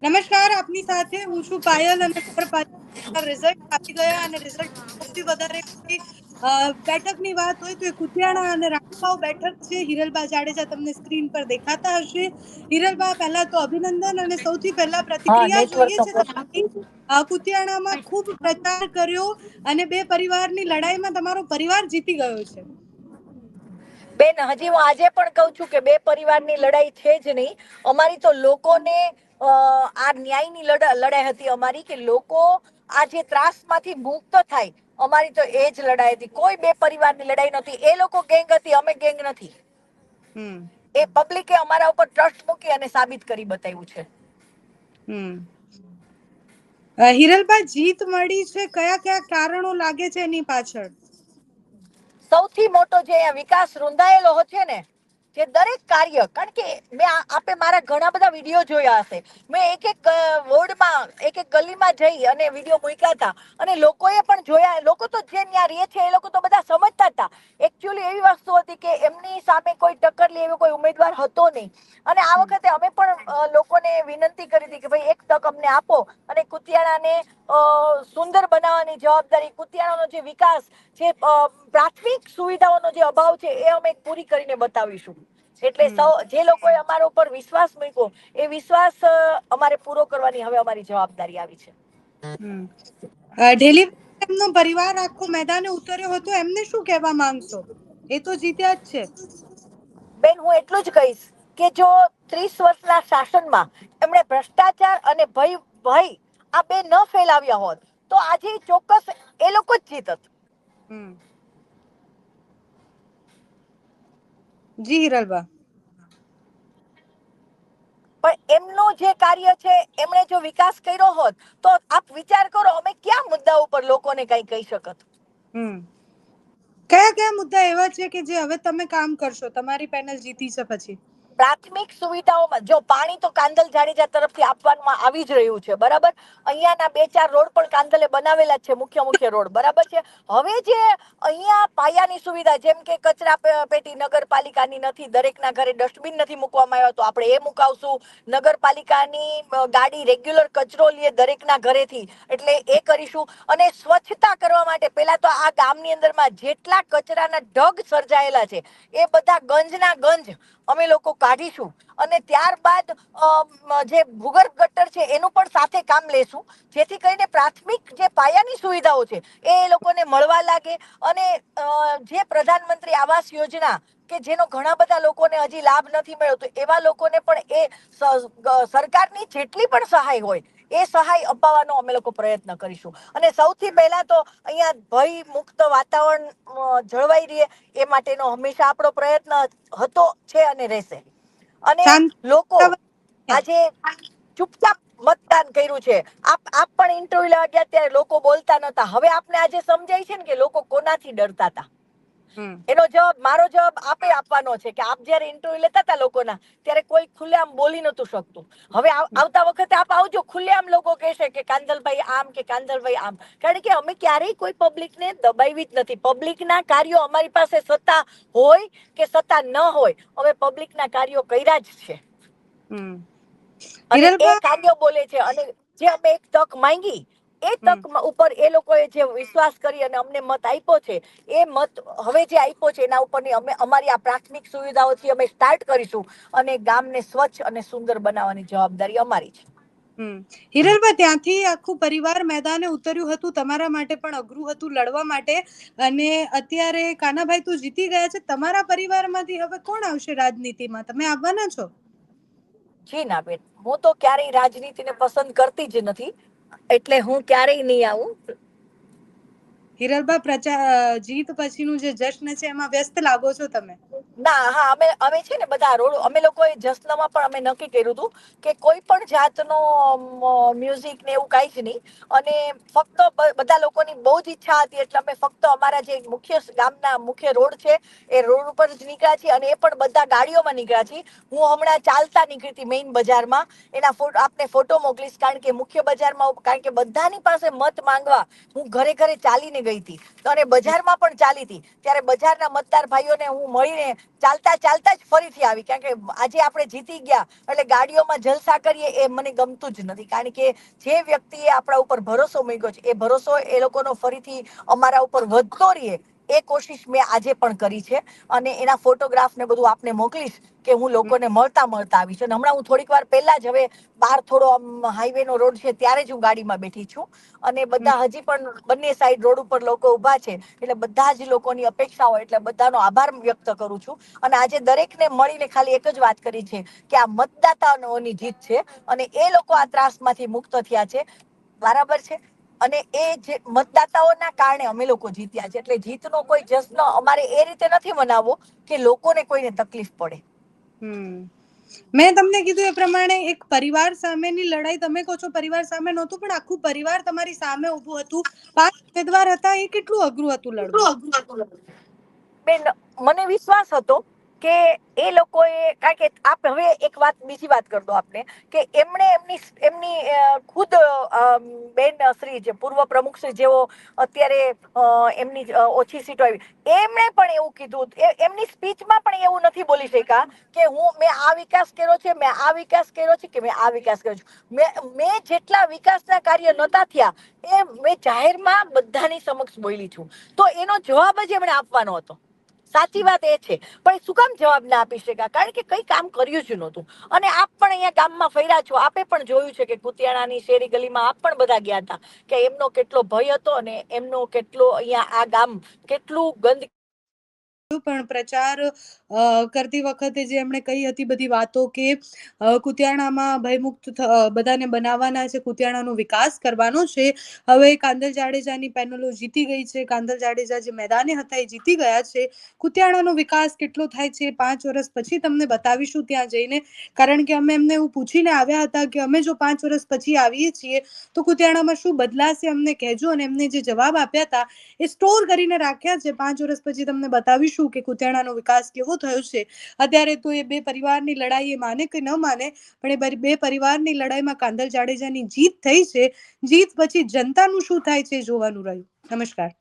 નમસ્કાર, આપની સાથે હું છું પાયલ અને નગરપાલિકા રિઝલ્ટ આવી ગયા અને રિઝલ્ટ સૌથી વધારે બેઠકની વાત હોય તો એ કુતિયાણા અને રાણવાવ બેઠક છે. હિરલબા જાડેજા તમને સ્ક્રીન પર દેખાતા હશે. હિરલબા, પહેલા તો અભિનંદન અને સૌથી પહેલા પ્રતિક્રિયા જોઈએ છે તમારી. કુતિયાણામાં ખૂબ પ્રચાર કર્યો અને બે પરિવારની લડાઈમાં તમારો પરિવાર જીતી ગયો છે. બેન, હજી હું આજે પણ કહું છું કે બે પરિવારની લડાઈ છે જ નહીં. અમારી તો લોકોને આ ન્યાયની લડાઈ હતી અમારી, કે લોકો આ જે ત્રાસમાંથી મુક્ત થાય. અમારી તો એ જ લડાઈ હતી. કોઈ બે પરિવારની લડાઈ નથી. એ લોકો ગેંગ હતી, અમે ગેંગ નથી. એ પબ્લિકે અમારા ઉપર ટ્રસ્ટ મૂકી અને સાબિત કરી બતાવ્યું છે. હિરલબા, જીત મળી છે, કયા કયા કારણો લાગે છે એની પાછળ? સૌથી મોટો જે વિકાસ રૂંધાયેલો છે ને, જે દરેક કાર્ય, કારણ કે આપે મારા ઘણા બધા વિડીયો જોયા હશે. મેં એક એક વોર્ડમાં, એક એક ગલીમાં જઈ અને વિડીયો મૂક્યા હતા. અને લોકોએ પણ જોયા. લોકો તો જે ત્યાં રહે છે એ લોકો તો બધા સમજતા હતા. એકચ્યુઅલી એવી વસ્તુ હતી કે એમની સામે કોઈ ટક્કર લે એવો કોઈ ઉમેદવાર હતો નહીં. અને આ વખતે અમે પણ લોકોને વિનંતી કરી હતી કે ભાઈ એક તક અમને આપો અને કુતિયાણાને સુંદર બનાવવાની જવાબદારી, કુતિયાણાનો જે વિકાસ, જે પ્રાથમિક સુવિધાઓનો જે અભાવ છે એ અમે પૂરી કરીને બતાવીશું. એટલે જે લોકોએ અમારા ઉપર વિશ્વાસ મૂક્યો એ વિશ્વાસ અમારે પૂરો કરવાની હવે અમારી જવાબદારી આવી છે. ઢેલી એમનો પરિવાર આખો મેદાને ઉતર્યો હતો, એમને શું કહેવા માંગશો? એ તો જીત્યા જ છે. બેન, હું એટલું જ કહીશ કે જો 30 વર્ષના શાસનમાં એમણે ભ્રષ્ટાચાર અને ભય આ બે ન ફેલાવ્યા હોત તો આજે ચોક્કસ એ લોકો જ જીતત. જી હિરલબા. પણ એમનું જે કાર્ય છે, એમણે જો વિકાસ કર્યો હોત તો આપ વિચાર કરો, અમે ક્યાં મુદ્દા ઉપર લોકોને કઈ કહી શકત. કયા કયા મુદ્દા એવા છે કે જે હવે તમે કામ કરશો તમારી પેનલ જીતી છે પછી? પ્રાથમિક સુવિધાઓમાં જો પાણી તો કાંદલ જાડેજા તરફથી આપવામાં આવી જ રહ્યું છે, બરાબર. અહીંયાના 2-4 રોડ પણ કાંદલે બનાવેલા છે, મુખ્ય રોડ, બરાબર છે. હવે જે અહીંયા પાયાની સુવિધા, જેમ કે કચરા પેટી નગરપાલિકાની નથી, દરેકના ઘરે ડસ્ટબિન નથી મૂકવામાં આવ્યો, તો આપણે એ મુકાવશું. નગરપાલિકાની ગાડી રેગ્યુલર કચરો લે દરેકના ઘરેથી, એટલે એ કરીશું. અને સ્વચ્છતા કરવા માટે પહેલા તો આ ગામની અંદરમાં જેટલા કચરાના ઢગ સર્જાયેલા છે એ બધા ગંજના ગંજ અમે લોકો કાઢીશું. અને ત્યારબાદ જે ભૂગર્ભ ગટર છે એનું પણ સાથે કામ લેશું, જેથી કરીને પ્રાથમિક જે પાયાની સુવિધાઓ છે એ લોકોને મળવા લાગે. અને જે પ્રધાનમંત્રી આવાસ યોજના, કે જેનો ઘણા બધા લોકોને હજી લાભ નથી મળ્યો, તો એવા લોકોને પણ એ સરકારની જેટલી પણ સહાય હોય એ સહાય અપાવવાનો અમે લોકો પ્રયત્ન કરીશું. અને સૌથી પહેલા તો અહીંયા ભય મુક્ત વાતાવરણ જળવાઈ રહે એ માટેનો હંમેશા આપણો પ્રયત્ન હતો, છે અને રહેશે. અને લોકો આજે ચૂપચાપ મતદાન કર્યું છે. આપ પણ ઇન્ટરવ્યુ લેવા ગયા ત્યારે લોકો બોલતા નતા. હવે આપને આજે સમજાય છે ને કે લોકો કોનાથી ડરતા હતા. એનો જવાબ, મારો જવાબ આપે આપવાનો છે કે આપ જયારે ઇન્ટરવ્યુ લેતા હતા લોકોના, ત્યારે કોઈ ખુલ્લેઆમ બોલી નતું શકતું. હવે આવતા વખતે આપ આવજો, ખુલ્લેઆમ લોકો કહેશે કે કાંદલભાઈ આમ, કે કાંદલભાઈ આમ. કારણ કે અમે ક્યારેય કોઈ પબ્લિકને દબાવી જ નથી. પબ્લિકના કાર્યો, અમારી પાસે સત્તા હોય કે સત્તા ન હોય, અમે પબ્લિકના કાર્યો કર્યા જ છે. અને એ કાર્યો બોલે છે. અને જે અમે એક તક માંગી, એ તક ઉપર એ લોકોએ જે વિશ્વાસ કરી અને અમને મત આપ્યો છે, એ મત હવે જે આપ્યો છે એના ઉપરની અમારી આ પ્રાથમિક સુવિધાઓથી અમે સ્ટાર્ટ કરીશું. અને ગામને સ્વચ્છ અને સુંદર બનાવવાની જવાબદારી અમારી છે. હિરલબા, ત્યાંથી આખું પરિવાર મેદાને ઉતર્યું હતું, તમારા માટે પણ અઘરું હતું લડવા માટે. અને અત્યારે કાનાભાઈ તો જીતી ગયા છે. તમારા પરિવારમાંથી હવે કોણ આવશે રાજનીતિમાં? તમે આવવાના છો? જી ના બેન, હું તો ક્યારેય રાજનીતિને પસંદ કરતી જ નથી, એટલે હું ક્યારેય નહીં આવું. હિરલબા, જીત પછીનું જે જશ્ન છે એમાં વ્યસ્ત લાગો છો તમે. ના, હા, અમે છે ને બધા રોડ, અમે લોકોએ જશ્નમાં પણ અમે નક્કી કર્યું હતું કે કોઈ પણ જાતનો મ્યુઝિક ને એવું કઈ જ નહીં. અને ફક્ત બધા લોકોની બહુ જ ઈચ્છા હતી, એટલે અમે ફક્ત અમારા જે ગામના મુખ્ય રોડ છે એ રોડ ઉપર જ નીકળ્યા છીએ. અને એ પણ બધા ગાડીઓમાં નીકળ્યા છીએ. હું હમણાં ચાલતા નીકળી હતી મેઈન બજારમાં. એના આપને ફોટો મોકલીશ. કારણ કે મુખ્ય બજારમાં, કારણ કે બધાની પાસે મત માંગવા હું ઘરે ઘરે ચાલીને ગઈ હતી અને બજારમાં પણ ચાલી હતી, ત્યારે બજારના મતદાર ભાઈઓને હું મળીને ચાલતા ચાલતા જ ફરીથી આવી, કારણ કે આજે આપણે જીતી ગયા એટલે ગાડીઓમાં જલસા કરીએ એ મને ગમતું જ નથી. કારણ કે જે વ્યક્તિએ આપણા ઉપર ભરોસો મૂક્યો છે એ ભરોસો એ લોકોનો ફરીથી અમારા ઉપર વધતો રહે એ કોશિશ મેં આજે પણ કરી છે, અને એના ફોટોગ્રાફ ને બધું આપને મોકલીશ કે હું લોકોને મળતા આવીશ. અને હમણાં હું થોડીક વાર પહેલા જ હવે બહાર થોડો હાઈવે નો રોડ છે ત્યારે જ હું ગાડીમાં બેઠી છું, અને બધા હજી પણ બંને સાઈડ રોડ ઉપર લોકો ઉભા છે, એટલે બધા જ લોકોની અપેક્ષા હોય એટલે બધાનો આભાર વ્યક્ત કરું છું. અને આજે દરેકને મળીને ખાલી એક જ વાત કરી છે કે આ મતદાતાઓની જીત છે અને એ લોકો આ ત્રાસમાંથી મુક્ત થયા છે, બરાબર છે. અને એ જે મતદાતાઓના કારણે અમે લોકો જીત્યા છે, એટલે જીતનો કોઈ જશ્ન અમારે એ રીતે નથી મનાવવો કે લોકોને કોઈને તકલીફ પડે. મેં તમને કીધું એ પ્રમાણે એક પરિવાર સામેની લડાઈ, તમે કહો છો પરિવાર સામે નહોતું, પણ આખું પરિવાર તમારી સામે ઊભું હતું. 5 ઉમેદવાર હતા, એ કેટલું અઘરું હતું લડવું? બેન, મને વિશ્વાસ હતો કે એ લોકોએ, કારણ કે આપ હવે એક વાત બીજી વાત કરી દો આપને કે એમણે એમની ખુદ બેન શ્રી જે પૂર્વ પ્રમુખ શ્રી જેઓ અત્યારે એમની ઓછી સીટો આવી, એમણે પણ એવું કીધું, એમની સ્પીચમાં પણ એવું નથી બોલી શક્યા કે મેં આ વિકાસ કર્યો છે, મેં આ વિકાસ કર્યો છે, કે મેં આ વિકાસ કર્યો છે. મેં જેટલા વિકાસના કાર્ય નતા થયા એ મેં જાહેરમાં બધાની સમક્ષ બોલી છું, તો એનો જવાબ જ એમણે આપવાનો હતો. સાચી વાત એ છે, પણ શું કામ જવાબ ના આપી શક્યા? કારણ કે કઈ કામ કર્યું જ નહોતું. અને આપ પણ અહીંયા ગામમાં ફર્યા છો, આપે પણ જોયું છે કે કુતિયાણાની શેરી ગલીમાં આપ પણ બધા ગયા હતા કે એમનો કેટલો ભય હતો અને એમનો કેટલો અહીંયા આ ગામ કેટલું ગંદ. પણ પ્રચાર કરતી વખતે જે એમણે કહી હતી બધી વાતો કે કુતિયાણામાં ભયમુક્ત બધાને બનાવવાના છે, કુતિયાણાનો વિકાસ કરવાનો છે. હવે કાંદલ જાડેજાની પેનલો જીતી ગઈ છે, કાંદલ જાડેજા જે મેદાને હતા એ જીતી ગયા છે. કુતિયાણાનો વિકાસ કેટલો થાય છે 5 વર્ષ પછી તમને બતાવીશું ત્યાં જઈને, કારણ કે અમે એમને એવું પૂછીને આવ્યા હતા કે અમે જો 5 વર્ષ પછી આવીએ છીએ તો કુતિયાણામાં શું બદલાશે અમને કહેજો, અને એમને જે જવાબ આપ્યા હતા એ સ્ટોર કરીને રાખ્યા છે. 5 વર્ષ પછી તમને બતાવીશું કે કુતિયાણાનો વિકાસ કેવો થયો છે. અત્યારે તો એ બે પરિવારની લડાઈ, એ માને કે ન માને, પણ એ બે પરિવારની લડાઈમાં કાંદલ જાડેજાની જીત થઈ છે. જીત પછી જનતાનું શું થાય છે જોવાનું રહ્યું. નમસ્કાર.